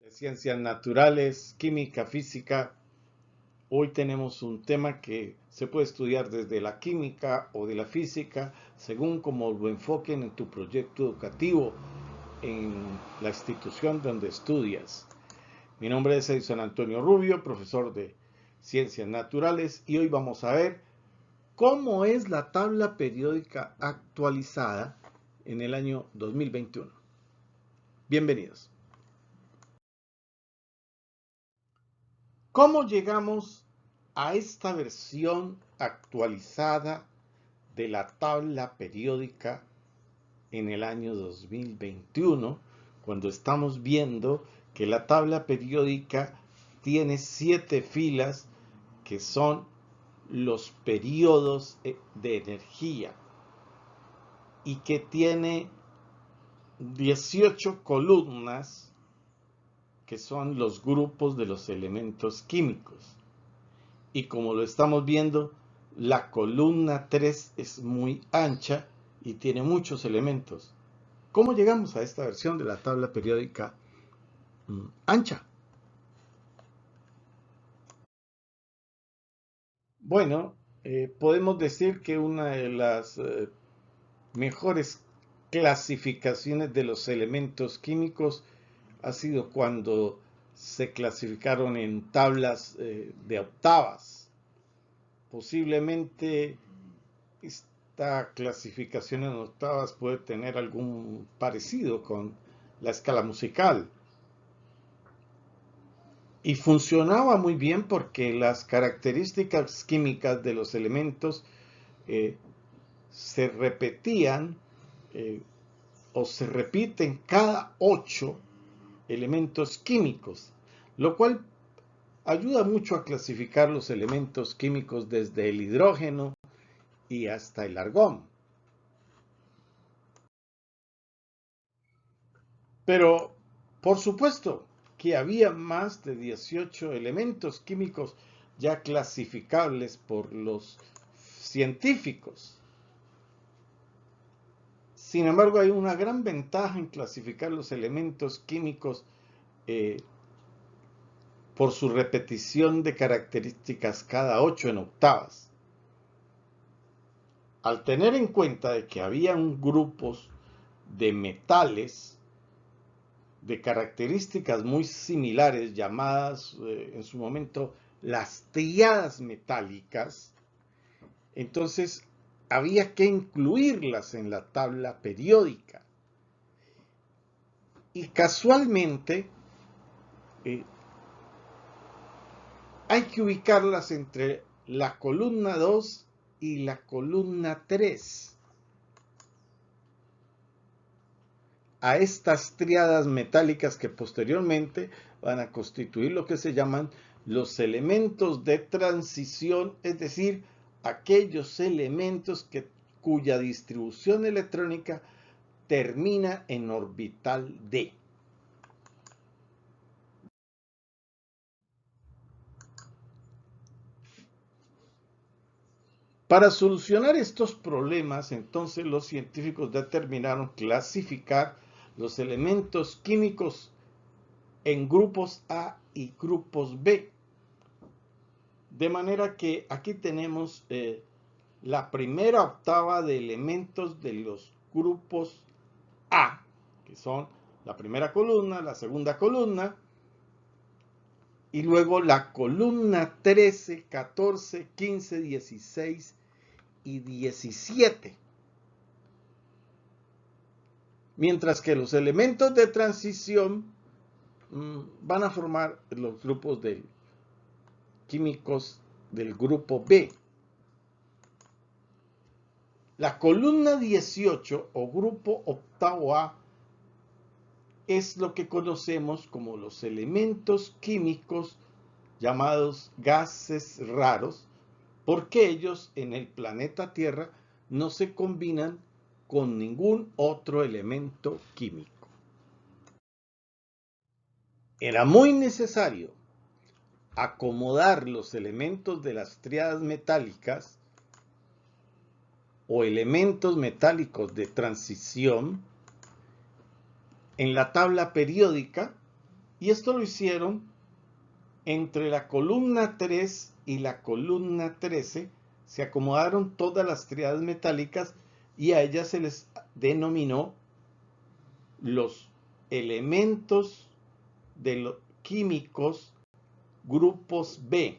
Ciencias naturales, química, física. Hoy tenemos un tema que se puede estudiar desde la química o de la física, según como lo enfoquen en tu proyecto educativo, en la institución donde estudias. Mi nombre es Edison Antonio Rubio, profesor de Ciencias Naturales, y hoy vamos a ver cómo es la tabla periódica actualizada en el año 2021. Bienvenidos. ¿Cómo llegamos a esta versión actualizada de la tabla periódica en el año 2021, cuando estamos viendo que la tabla periódica tiene 7 filas que son los periodos de energía y que tiene 18 columnas que son los grupos de los elementos químicos? Y como lo estamos viendo, la columna 3 es muy ancha y tiene muchos elementos. ¿Cómo llegamos a esta versión de la tabla periódica ancha? Bueno, podemos decir que una de las mejores clasificaciones de los elementos químicos ha sido cuando se clasificaron en tablas de octavas. Posiblemente esta clasificación en octavas puede tener algún parecido con la escala musical. Y funcionaba muy bien porque las características químicas de los elementos se repetían o se repiten cada 8 elementos químicos, lo cual ayuda mucho a clasificar los elementos químicos desde el hidrógeno y hasta el argón. Pero, por supuesto, que había más de 18 elementos químicos ya clasificables por los científicos. Sin embargo, hay una gran ventaja en clasificar los elementos químicos por su repetición de características cada 8 en octavas. Al tener en cuenta de que habían grupos de metales de características muy similares llamadas en su momento las tríadas metálicas, entonces había que incluirlas en la tabla periódica. Y casualmente hay que ubicarlas entre la columna 2 y la columna 3. A estas tríadas metálicas que posteriormente van a constituir lo que se llaman los elementos de transición, es decir, aquellos elementos cuya distribución electrónica termina en orbital d. Para solucionar estos problemas, entonces los científicos determinaron clasificar los elementos químicos en grupos A y grupos B. De manera que aquí tenemos la primera octava de elementos de los grupos A, que son la primera columna, la segunda columna, y luego la columna 13, 14, 15, 16 y 17. Mientras que los elementos de transición van a formar los grupos químicos del grupo B. La columna 18 o grupo octavo A es lo que conocemos como los elementos químicos llamados gases raros, porque ellos en el planeta Tierra no se combinan con ningún otro elemento químico. Era muy necesario acomodar los elementos de las tríadas metálicas o elementos metálicos de transición en la tabla periódica Y esto lo hicieron entre la columna 3 y la columna 13. Se acomodaron todas las triadas metálicas y a ellas se les denominó los elementos de los químicos grupos B.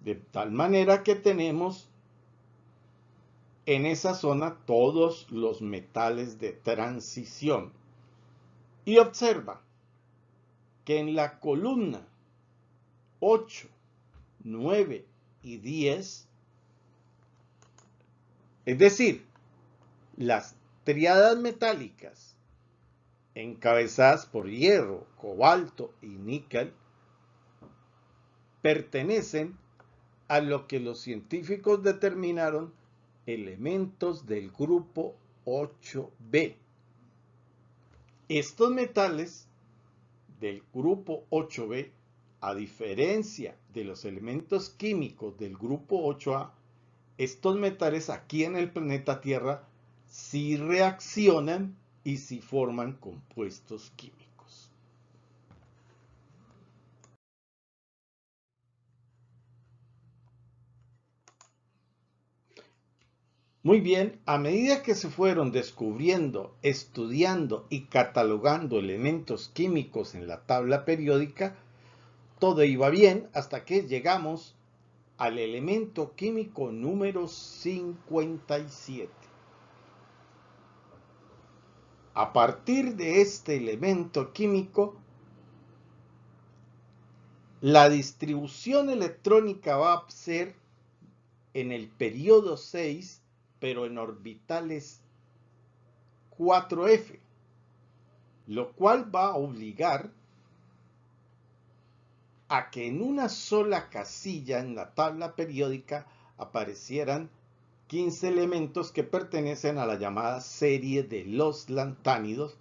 De tal manera que tenemos en esa zona todos los metales de transición. Y observa que en la columna 8, 9 y 10, es decir, las triadas metálicas encabezadas por hierro, cobalto y níquel, pertenecen a lo que los científicos determinaron elementos del grupo 8B. Estos metales del grupo 8B, a diferencia de los elementos químicos del grupo 8A, estos metales aquí en el planeta Tierra sí reaccionan y sí forman compuestos químicos. Muy bien, a medida que se fueron descubriendo, estudiando y catalogando elementos químicos en la tabla periódica, todo iba bien hasta que llegamos al elemento químico número 57. A partir de este elemento químico, la distribución electrónica va a ser en el periodo 6, pero en orbitales 4f, lo cual va a obligar a que en una sola casilla en la tabla periódica aparecieran 15 elementos que pertenecen a la llamada serie de los lantánidos,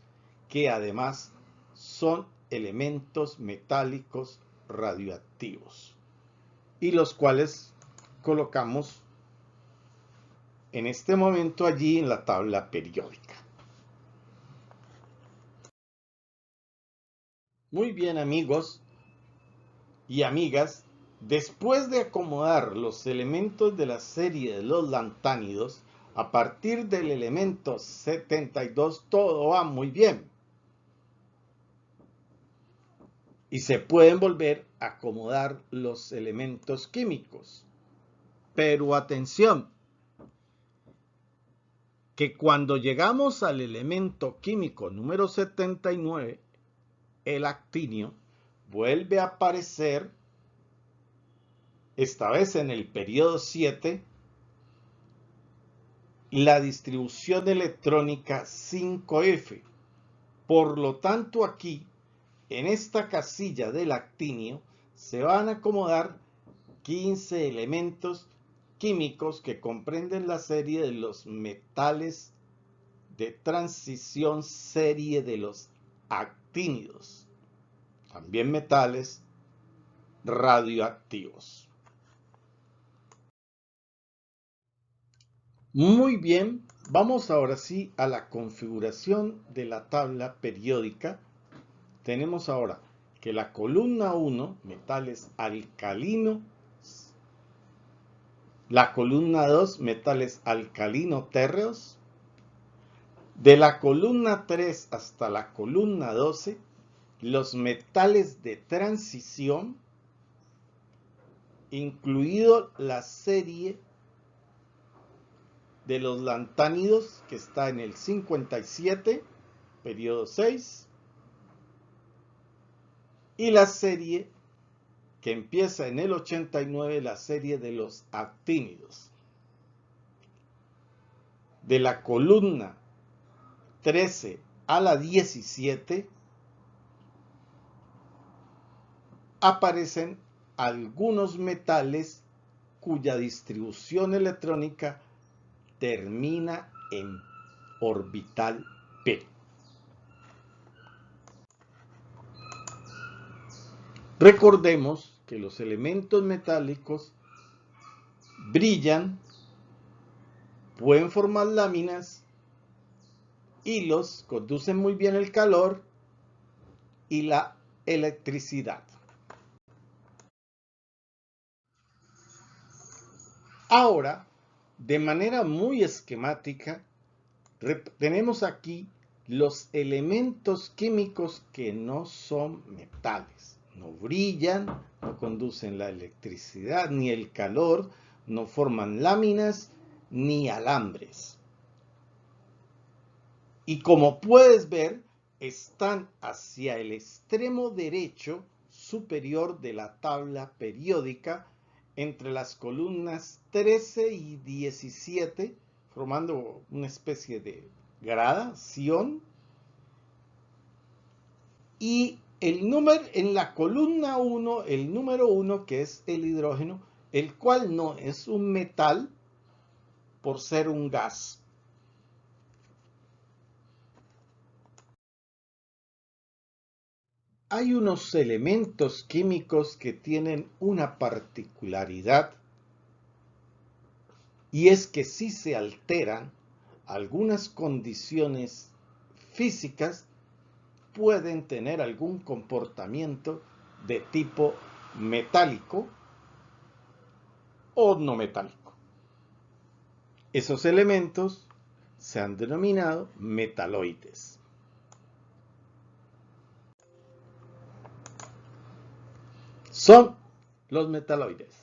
que además son elementos metálicos radioactivos, y los cuales colocamos en este momento allí en la tabla periódica. Muy bien, amigos y amigas, después de acomodar los elementos de la serie de los lantánidos, a partir del elemento 72 todo va muy bien. Y se pueden volver a acomodar los elementos químicos. Pero atención, que cuando llegamos al elemento químico número 79, el actinio, vuelve a aparecer, esta vez en el periodo 7, la distribución electrónica 5F. Por lo tanto, aquí, en esta casilla del actinio, se van a acomodar 15 elementos químicos que comprenden la serie de los metales de transición, serie de los actínidos, también metales radioactivos. Muy bien, vamos ahora sí a la configuración de la tabla periódica. Tenemos ahora que la columna 1, metales alcalinos, la columna 2, metales alcalino-térreos, de la columna 3 hasta la columna 12, los metales de transición, incluido la serie de los lantánidos, que está en el 57, periodo 6, y la serie que empieza en el 89, la serie de los actínidos. De la columna 13 a la 17 aparecen algunos metales cuya distribución electrónica termina en orbital P. Recordemos que los elementos metálicos brillan, pueden formar láminas, hilos, conducen muy bien el calor y la electricidad. Ahora, de manera muy esquemática, tenemos aquí los elementos químicos que no son metales. No brillan, no conducen la electricidad ni el calor, no forman láminas ni alambres. Y como puedes ver, están hacia el extremo derecho superior de la tabla periódica entre las columnas 13 y 17, formando una especie de gradación. Y en la columna 1, el número 1, que es el hidrógeno, el cual no es un metal por ser un gas. Hay unos elementos químicos que tienen una particularidad, y es que si se alteran algunas condiciones físicas, pueden tener algún comportamiento de tipo metálico o no metálico. Esos elementos se han denominado metaloides. Son los metaloides.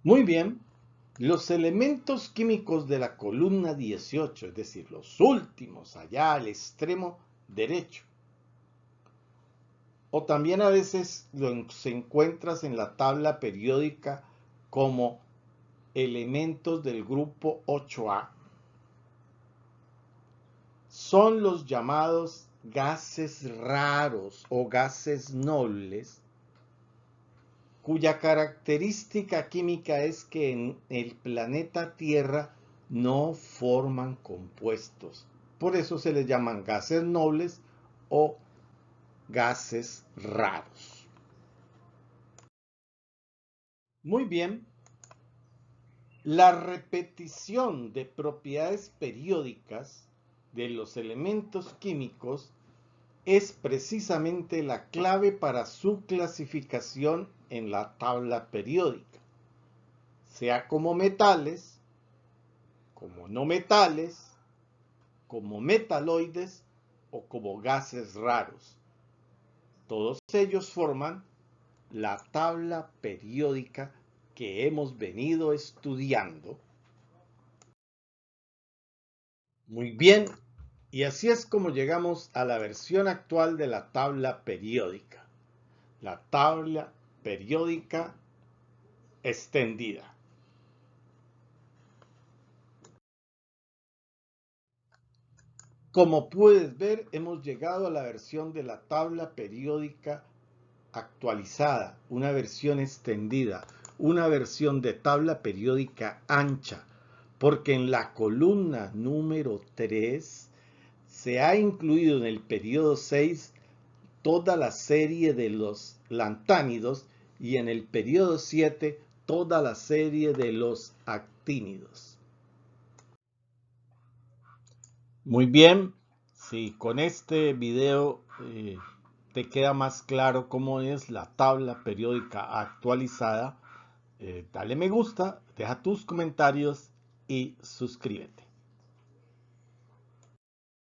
Muy bien, los elementos químicos de la columna 18, es decir, los últimos allá al extremo derecho, o también a veces los encuentras en la tabla periódica como elementos del grupo 8A, son los llamados gases raros o gases nobles, cuya característica química es que en el planeta Tierra no forman compuestos. Por eso se les llaman gases nobles o gases raros. Muy bien. La repetición de propiedades periódicas de los elementos químicos es precisamente la clave para su clasificación en la tabla periódica, sea como metales, como no metales, como metaloides o como gases raros. Todos ellos forman la tabla periódica que hemos venido estudiando. Muy bien, y así es como llegamos a la versión actual de la tabla periódica. La tabla periódica extendida. Como puedes ver, hemos llegado a la versión de la tabla periódica actualizada, una versión extendida, una versión de tabla periódica ancha, porque en la columna número 3 se ha incluido en el periodo 6 toda la serie de los lantánidos y en el periodo 7 toda la serie de los actínidos. Muy bien, si con este video te queda más claro cómo es la tabla periódica actualizada, dale me gusta, deja tus comentarios y suscríbete.